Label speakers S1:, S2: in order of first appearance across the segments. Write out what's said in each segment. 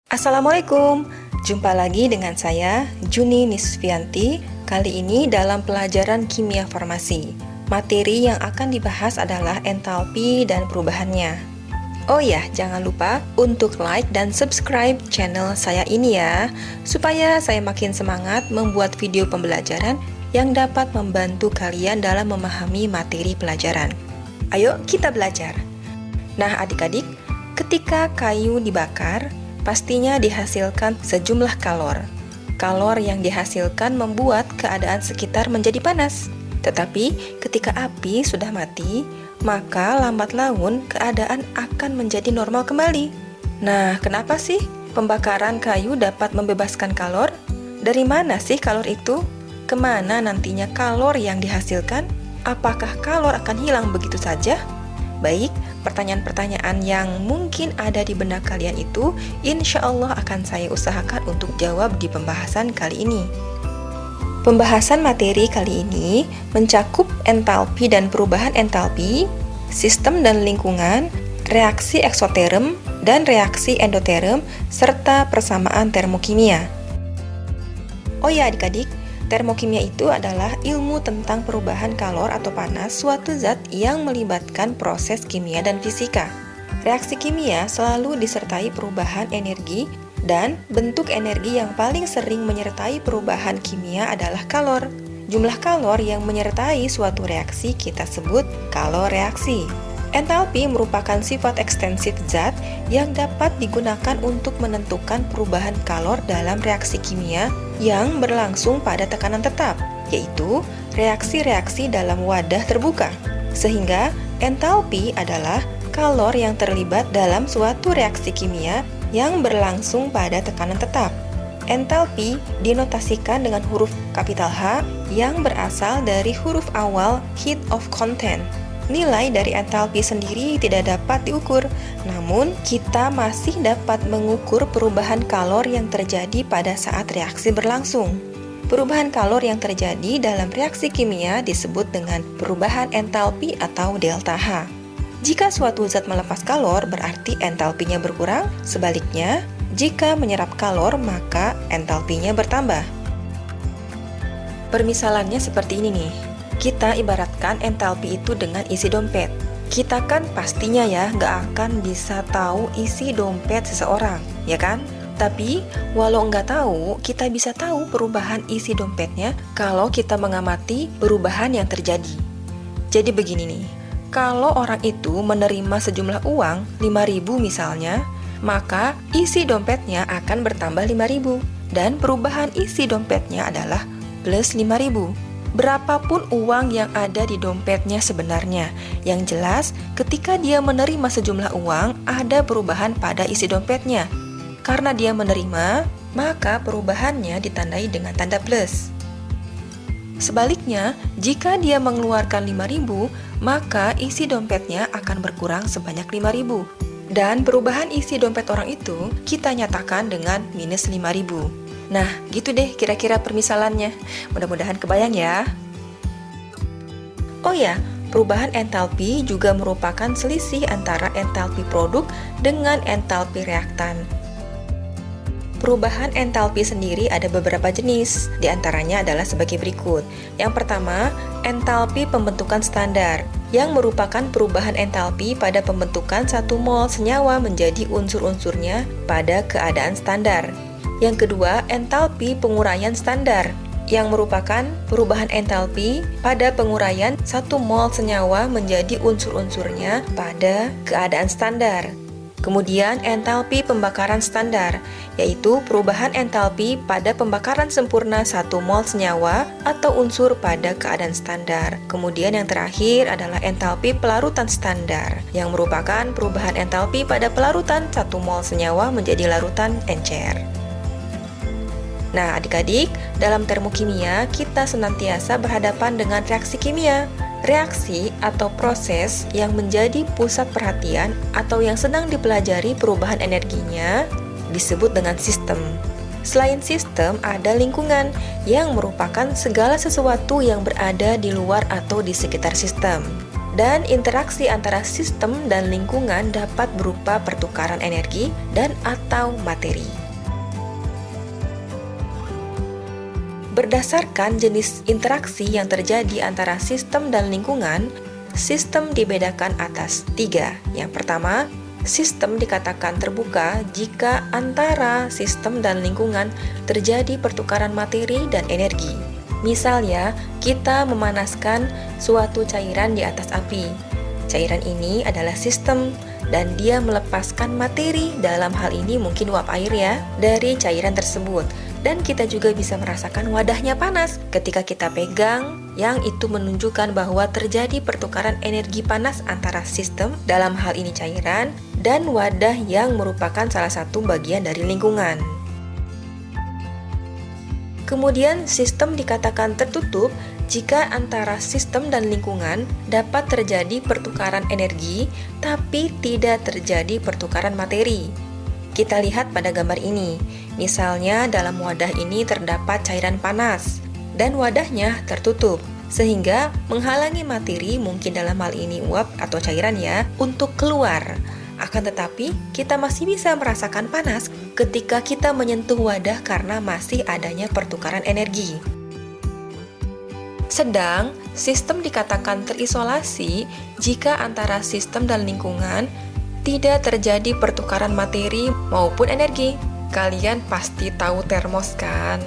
S1: Assalamualaikum, jumpa lagi dengan saya Juni Nisvianti. Kali ini dalam pelajaran kimia farmasi. Materi yang akan dibahas adalah entalpi dan perubahannya. Oh ya, jangan lupa untuk like dan subscribe channel saya ini ya, supaya saya makin semangat membuat video pembelajaran yang dapat membantu kalian dalam memahami materi pelajaran. Ayo kita belajar. Nah adik-adik, ketika kayu dibakar, pastinya dihasilkan sejumlah kalor. Kalor yang dihasilkan membuat keadaan sekitar menjadi panas. Tetapi ketika api sudah mati, maka lambat laun keadaan akan menjadi normal kembali. Nah, kenapa sih pembakaran kayu dapat membebaskan kalor? Dari mana sih kalor itu? Kemana nantinya kalor yang dihasilkan? Apakah kalor akan hilang begitu saja? Baik, pertanyaan-pertanyaan yang mungkin ada di benak kalian itu insya Allah akan saya usahakan untuk jawab di pembahasan kali ini. Pembahasan materi kali ini mencakup entalpi dan perubahan entalpi, sistem dan lingkungan, reaksi eksoterm dan reaksi endoterm, serta persamaan termokimia. Oh ya adik-adik, termokimia itu adalah ilmu tentang perubahan kalor atau panas suatu zat yang melibatkan proses kimia dan fisika. Reaksi kimia selalu disertai perubahan energi, dan bentuk energi yang paling sering menyertai perubahan kimia adalah kalor. Jumlah kalor yang menyertai suatu reaksi kita sebut kalor reaksi. Entalpi merupakan sifat ekstensif zat yang dapat digunakan untuk menentukan perubahan kalor dalam reaksi kimia yang berlangsung pada tekanan tetap, yaitu reaksi-reaksi dalam wadah terbuka. Sehingga entalpi adalah kalor yang terlibat dalam suatu reaksi kimia yang berlangsung pada tekanan tetap. Entalpi dinotasikan dengan huruf kapital H yang berasal dari huruf awal heat of content. Nilai dari entalpi sendiri tidak dapat diukur, namun kita masih dapat mengukur perubahan kalor yang terjadi pada saat reaksi berlangsung. Perubahan kalor yang terjadi dalam reaksi kimia disebut dengan perubahan entalpi atau delta H. Jika suatu zat melepas kalor, berarti entalpinya berkurang. Sebaliknya, jika menyerap kalor, maka entalpinya bertambah. Permisalannya seperti ini nih. Kita ibaratkan entalpi itu dengan isi dompet. Kita kan pastinya ya nggak akan bisa tahu isi dompet seseorang, ya kan? Tapi walau nggak tahu, kita bisa tahu perubahan isi dompetnya kalau kita mengamati perubahan yang terjadi. Jadi begini nih, kalau orang itu menerima sejumlah uang 5.000 misalnya, maka isi dompetnya akan bertambah 5.000 dan perubahan isi dompetnya adalah plus 5.000. Berapapun uang yang ada di dompetnya sebenarnya, yang jelas ketika dia menerima sejumlah uang, ada perubahan pada isi dompetnya. Karena dia menerima, maka perubahannya ditandai dengan tanda plus. Sebaliknya, jika dia mengeluarkan 5.000, maka isi dompetnya akan berkurang sebanyak 5.000. Dan perubahan isi dompet orang itu kita nyatakan dengan minus 5.000. Nah, gitu deh kira-kira permisalannya. Mudah-mudahan kebayang ya. Oh ya, perubahan entalpi juga merupakan selisih antara entalpi produk dengan entalpi reaktan. Perubahan entalpi sendiri ada beberapa jenis, diantaranya adalah sebagai berikut. Yang pertama, entalpi pembentukan standar, yang merupakan perubahan entalpi pada pembentukan 1 mol senyawa menjadi unsur-unsurnya pada keadaan standar. Yang kedua, entalpi penguraian standar, yang merupakan perubahan entalpi pada penguraian 1 mol senyawa menjadi unsur-unsurnya pada keadaan standar. Kemudian entalpi pembakaran standar, yaitu perubahan entalpi pada pembakaran sempurna 1 mol senyawa atau unsur pada keadaan standar. Kemudian yang terakhir adalah entalpi pelarutan standar, yang merupakan perubahan entalpi pada pelarutan 1 mol senyawa menjadi larutan encer. Nah adik-adik, dalam termokimia kita senantiasa berhadapan dengan reaksi kimia. Reaksi atau proses yang menjadi pusat perhatian atau yang sedang dipelajari perubahan energinya disebut dengan sistem. Selain sistem, ada lingkungan yang merupakan segala sesuatu yang berada di luar atau di sekitar sistem. Dan interaksi antara sistem dan lingkungan dapat berupa pertukaran energi dan atau materi. Berdasarkan jenis interaksi yang terjadi antara sistem dan lingkungan, sistem dibedakan atas 3. Yang pertama, sistem dikatakan terbuka jika antara sistem dan lingkungan terjadi pertukaran materi dan energi. Misalnya, kita memanaskan suatu cairan di atas api. Cairan ini adalah sistem dan dia melepaskan materi, dalam hal ini mungkin uap air ya, dari cairan tersebut. Dan kita juga bisa merasakan wadahnya panas ketika kita pegang, yang itu menunjukkan bahwa terjadi pertukaran energi panas antara sistem, dalam hal ini cairan, dan wadah yang merupakan salah satu bagian dari lingkungan. Kemudian, sistem dikatakan tertutup jika antara sistem dan lingkungan dapat terjadi pertukaran energi, tapi tidak terjadi pertukaran materi. Kita lihat pada gambar ini. Misalnya, dalam wadah ini terdapat cairan panas, dan wadahnya tertutup, sehingga menghalangi materi, mungkin dalam hal ini uap atau cairan ya, untuk keluar. Akan tetapi, kita masih bisa merasakan panas ketika kita menyentuh wadah karena masih adanya pertukaran energi. Sedang, sistem dikatakan terisolasi jika antara sistem dan lingkungan tidak terjadi pertukaran materi maupun energi. Kalian pasti tahu termos kan?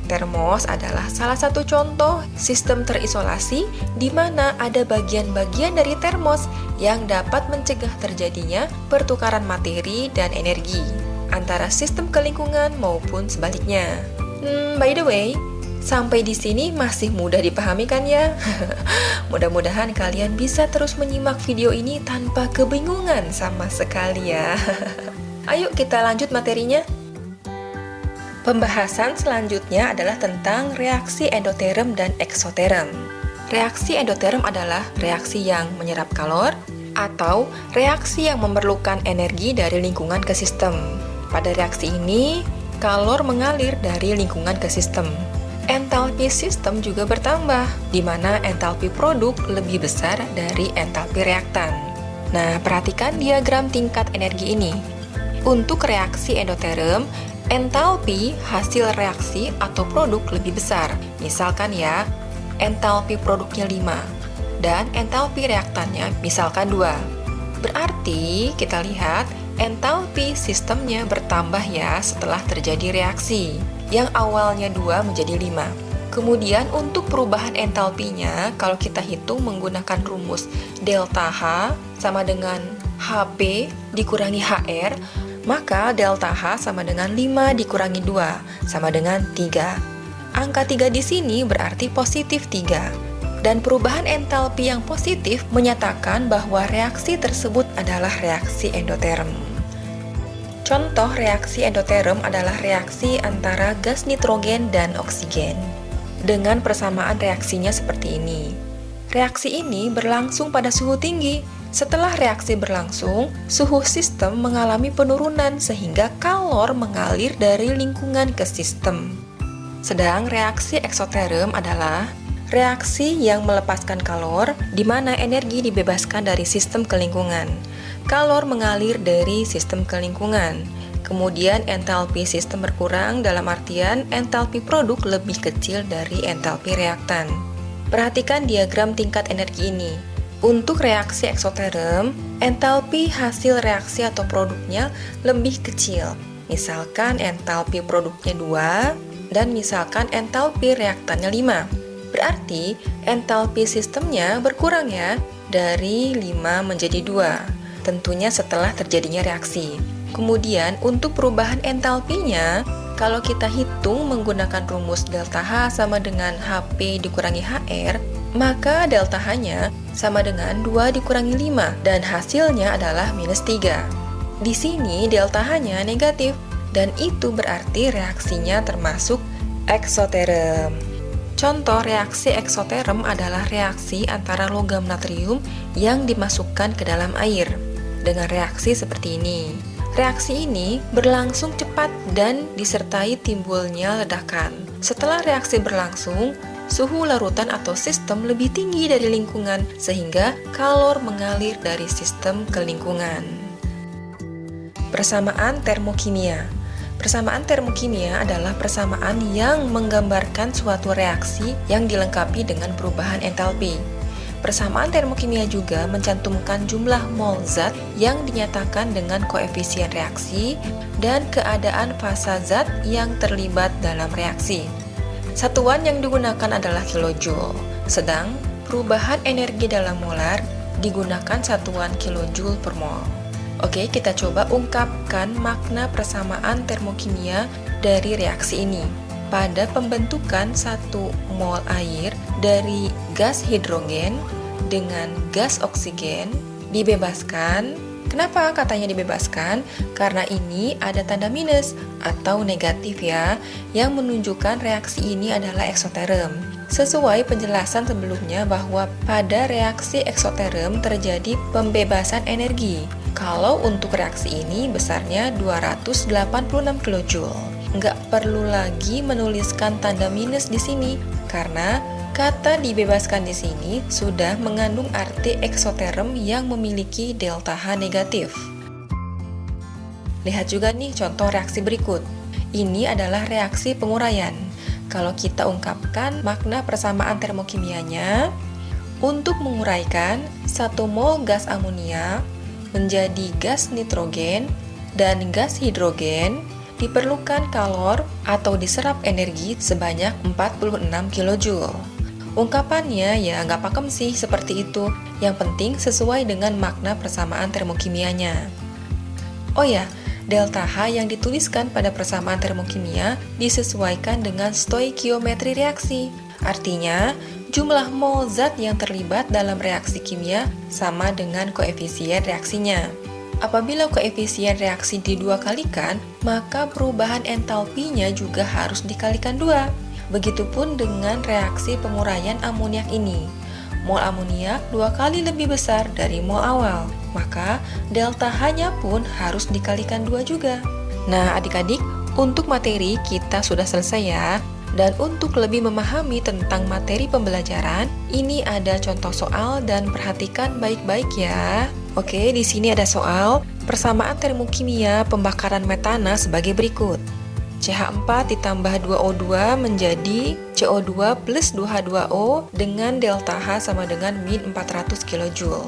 S1: Termos adalah salah satu contoh sistem terisolasi di mana ada bagian-bagian dari termos yang dapat mencegah terjadinya pertukaran materi dan energi antara sistem ke lingkungan maupun sebaliknya. By the way, sampai di sini masih mudah dipahami kan ya? Mudah-mudahan kalian bisa terus menyimak video ini tanpa kebingungan sama sekali ya. Ayo kita lanjut materinya. Pembahasan selanjutnya adalah tentang reaksi endoterm dan eksoterm. Reaksi endoterm adalah reaksi yang menyerap kalor atau reaksi yang memerlukan energi dari lingkungan ke sistem. Pada reaksi ini, kalor mengalir dari lingkungan ke sistem. Entalpi sistem juga bertambah, di mana entalpi produk lebih besar dari entalpi reaktan. Nah, perhatikan diagram tingkat energi ini. Untuk reaksi endoterm, entalpi hasil reaksi atau produk lebih besar. Misalkan ya, entalpi produknya 5 dan entalpi reaktannya misalkan 2. Berarti kita lihat entalpi sistemnya bertambah ya setelah terjadi reaksi. Yang awalnya 2 menjadi 5. Kemudian untuk perubahan entalpinya, kalau kita hitung menggunakan rumus delta H sama dengan HP dikurangi HR, maka delta H sama dengan 5 dikurangi 2, sama dengan 3. Angka 3 di sini berarti positif 3. Dan perubahan entalpi yang positif menyatakan bahwa reaksi tersebut adalah reaksi endoterm. Contoh reaksi endoterm adalah reaksi antara gas nitrogen dan oksigen. Dengan persamaan reaksinya seperti ini. Reaksi ini berlangsung pada suhu tinggi. Setelah reaksi berlangsung, suhu sistem mengalami penurunan sehingga kalor mengalir dari lingkungan ke sistem. Sedang reaksi eksoterm adalah reaksi yang melepaskan kalor, di mana energi dibebaskan dari sistem ke lingkungan. Kalor mengalir dari sistem ke lingkungan. Kemudian entalpi sistem berkurang dalam artian entalpi produk lebih kecil dari entalpi reaktan. Perhatikan diagram tingkat energi ini. Untuk reaksi eksoterm, entalpi hasil reaksi atau produknya lebih kecil. Misalkan entalpi produknya 2 dan misalkan entalpi reaktannya 5. Berarti entalpi sistemnya berkurang ya, dari 5 menjadi 2. Tentunya setelah terjadinya reaksi. Kemudian untuk perubahan entalpinya, kalau kita hitung menggunakan rumus delta H sama dengan HP dikurangi HR, maka delta H-nya sama dengan 2 dikurangi 5 dan hasilnya adalah minus 3. Di sini delta H-nya negatif dan itu berarti reaksinya termasuk eksoterm. Contoh reaksi eksoterm adalah reaksi antara logam natrium yang dimasukkan ke dalam air dengan reaksi seperti ini. Reaksi ini berlangsung cepat dan disertai timbulnya ledakan. Setelah reaksi berlangsung, suhu larutan atau sistem lebih tinggi dari lingkungan, sehingga kalor mengalir dari sistem ke lingkungan. Persamaan termokimia. Persamaan termokimia adalah persamaan yang menggambarkan suatu reaksi yang dilengkapi dengan perubahan entalpi. Persamaan termokimia juga mencantumkan jumlah mol zat yang dinyatakan dengan koefisien reaksi dan keadaan fasa zat yang terlibat dalam reaksi. Satuan yang digunakan adalah kilojoule, sedang perubahan energi dalam molar digunakan satuan kilojoule per mol. Oke, kita coba ungkapkan makna persamaan termokimia dari reaksi ini. Pada pembentukan 1 mol air dari gas hidrogen dengan gas oksigen dibebaskan. Kenapa katanya dibebaskan? Karena ini ada tanda minus atau negatif ya, yang menunjukkan reaksi ini adalah eksoterm. Sesuai penjelasan sebelumnya bahwa pada reaksi eksoterm terjadi pembebasan energi. Kalau untuk reaksi ini besarnya 286 kJ. Nggak perlu lagi menuliskan tanda minus di sini, karena kata dibebaskan di sini sudah mengandung arti eksoterm yang memiliki delta H negatif. Lihat juga nih contoh reaksi berikut. Ini adalah reaksi penguraian. Kalau kita ungkapkan makna persamaan termokimianya, untuk menguraikan 1 mol gas amonia menjadi gas nitrogen dan gas hidrogen, diperlukan kalor atau diserap energi sebanyak 46 kJ. Ungkapannya ya nggak pakem sih seperti itu, yang penting sesuai dengan makna persamaan termokimianya. Oh ya, delta H yang dituliskan pada persamaan termokimia disesuaikan dengan stoikiometri reaksi. Artinya, jumlah mol zat yang terlibat dalam reaksi kimia sama dengan koefisien reaksinya. Apabila koefisien reaksi didua kalikan, maka perubahan entalpinya juga harus dikalikan 2. Begitupun dengan reaksi penguraian amoniak ini. Mol amoniak 2 kali lebih besar dari mol awal, maka delta H-nya pun harus dikalikan 2 juga. Nah, adik-adik, untuk materi kita sudah selesai ya. Dan untuk lebih memahami tentang materi pembelajaran, ini ada contoh soal dan perhatikan baik-baik ya. Oke, di sini ada soal persamaan termokimia pembakaran metana sebagai berikut. CH4 ditambah 2O2 menjadi CO2 plus 2H2O dengan delta H sama dengan min 400 kJ.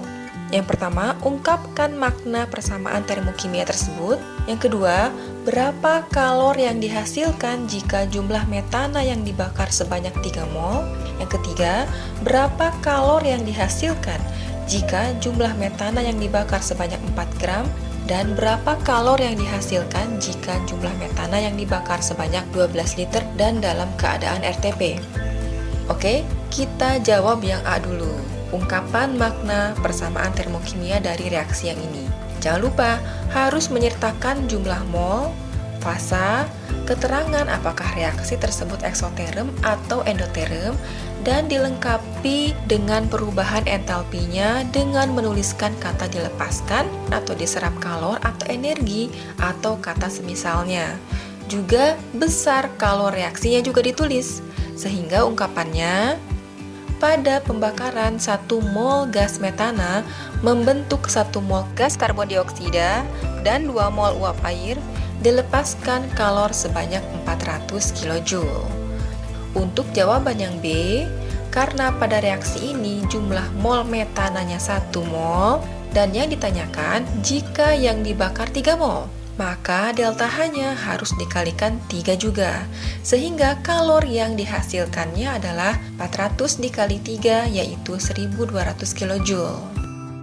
S1: Yang pertama, ungkapkan makna persamaan termokimia tersebut. Yang kedua, berapa kalor yang dihasilkan jika jumlah metana yang dibakar sebanyak 3 mol? Yang ketiga, berapa kalor yang dihasilkan jika jumlah metana yang dibakar sebanyak 4 gram? Dan berapa kalor yang dihasilkan jika jumlah metana yang dibakar sebanyak 12 liter dan dalam keadaan RTP? Oke, kita jawab yang A dulu. Ungkapan makna persamaan termokimia dari reaksi yang ini. Jangan lupa, harus menyertakan jumlah mol, fasa, keterangan apakah reaksi tersebut eksoterm atau endoterm, dan dilengkapi dengan perubahan entalpinya dengan menuliskan kata dilepaskan atau diserap kalor atau energi atau kata semisalnya. Juga besar kalor reaksinya juga ditulis, sehingga ungkapannya pada pembakaran 1 mol gas metana membentuk 1 mol gas karbon dioksida dan 2 mol uap air, dilepaskan kalor sebanyak 400 kJ. Untuk jawaban yang B, karena pada reaksi ini jumlah mol metananya 1 mol dan yang ditanyakan jika yang dibakar 3 mol, maka delta H-nya harus dikalikan 3 juga, sehingga kalor yang dihasilkannya adalah 400 dikali 3 yaitu 1200 kJ.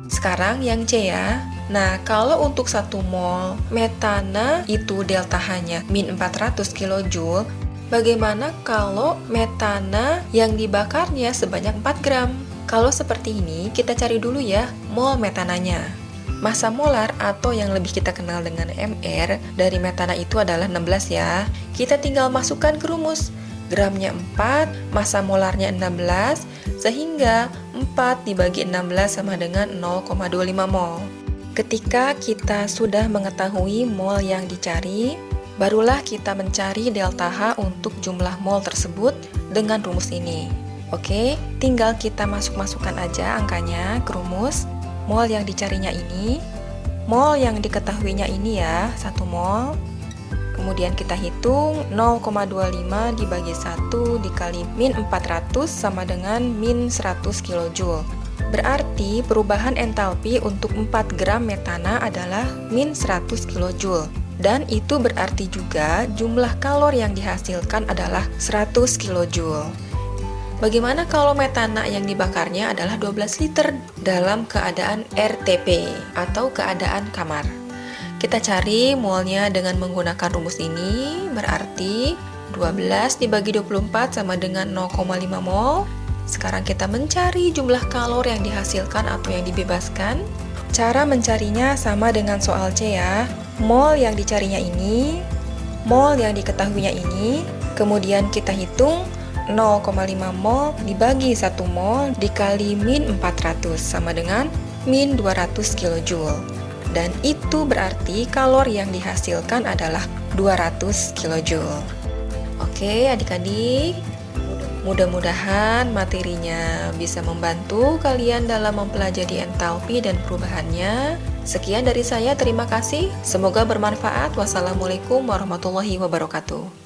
S1: Sekarang yang C ya. Nah, kalau untuk 1 mol metana itu delta H-nya min 400 kJ, bagaimana kalau metana yang dibakarnya sebanyak 4 gram? Kalau seperti ini, kita cari dulu ya mol metananya. Massa molar atau yang lebih kita kenal dengan MR dari metana itu adalah 16 ya. Kita tinggal masukkan ke rumus. Gramnya 4, massa molarnya 16, sehingga 4 dibagi 16 sama dengan 0,25 mol. Ketika kita sudah mengetahui mol yang dicari, barulah kita mencari delta H untuk jumlah mol tersebut dengan rumus ini. Oke, tinggal kita masukkan aja angkanya ke rumus. Mol yang dicarinya ini, mol yang diketahuinya ini ya, 1 mol. Kemudian kita hitung 0,25 dibagi 1 dikali min 400 sama dengan min 100 kJ. Berarti perubahan entalpi untuk 4 gram metana adalah min 100 kJ. Dan itu berarti juga jumlah kalor yang dihasilkan adalah 100 kJ. Bagaimana kalau metana yang dibakarnya adalah 12 liter dalam keadaan RTP atau keadaan kamar? Kita cari molnya dengan menggunakan rumus ini, berarti 12 dibagi 24 sama dengan 0,5 mol. Sekarang kita mencari jumlah kalor yang dihasilkan atau yang dibebaskan. Cara mencarinya sama dengan soal C ya. Mol yang dicarinya ini, mol yang diketahuinya ini, kemudian kita hitung 0,5 mol dibagi 1 mol dikali min 400 sama dengan min 200 kJ. Dan itu berarti kalor yang dihasilkan adalah 200 kJ. Oke adik-adik, mudah-mudahan materinya bisa membantu kalian dalam mempelajari entalpi dan perubahannya. Sekian dari saya, terima kasih. Semoga bermanfaat. Wassalamualaikum warahmatullahi wabarakatuh.